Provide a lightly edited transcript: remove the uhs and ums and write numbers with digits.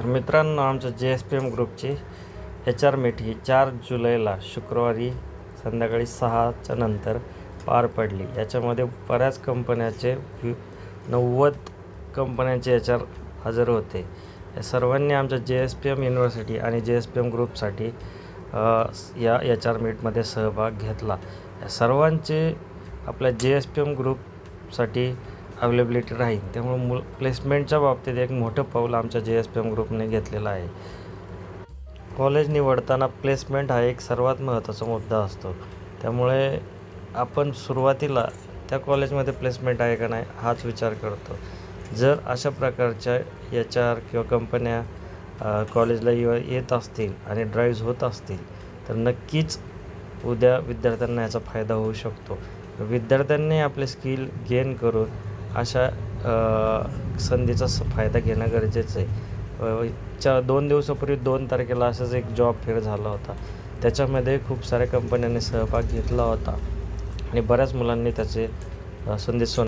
तर मित्रांनो, आमच्या JSPM ग्रुपची HR मीट ही 4 जुलैला शुक्रवारी संध्याकाळी 6च्या नंतर पार पडली. याच्यामध्ये बऱ्याच कंपन्याचे 90 कंपन्यांचे HR हजर होते. या सर्वांनी आमच्या JSPM युनिव्हर्सिटी आणि JSPM ग्रुपसाठी या HR मीटमध्ये सहभाग घेतला. या सर्वांचे आपल्या JSPM ग्रुपसाठी अवेलेबिलिटी राहील. त्यामुळे प्लेसमेंटच्या बाबतीत एक मोठं पाऊल आमच्या JSPM ग्रुपने घेतलेलं आहे. कॉलेज निवडताना प्लेसमेंट हा एक सर्वात महत्त्वाचा मुद्दा असतो. त्यामुळे आपण सुरुवातीला त्या कॉलेजमध्ये प्लेसमेंट आहे का नाही हाच विचार करतो. जर अशा प्रकारच्या HR किंवा कंपन्या कॉलेजला येत असतील आणि ड्राईव्ह होत असतील तर नक्कीच उद्या विद्यार्थ्यांना याचा फायदा होऊ शकतो. विद्यार्थ्यांनी आपले स्किल गेन करून अशा संधीचा फायदा घेणं गरजेचं आहे. 2 दिवसापूर्वी 2 तारखेला असाच एक जॉब फेअर झाला होता. त्याच्यामध्ये खूप साऱ्या कंपन्यांनी सहभाग घेतला होता आणि बऱ्याच मुलांनी त्याचे संधी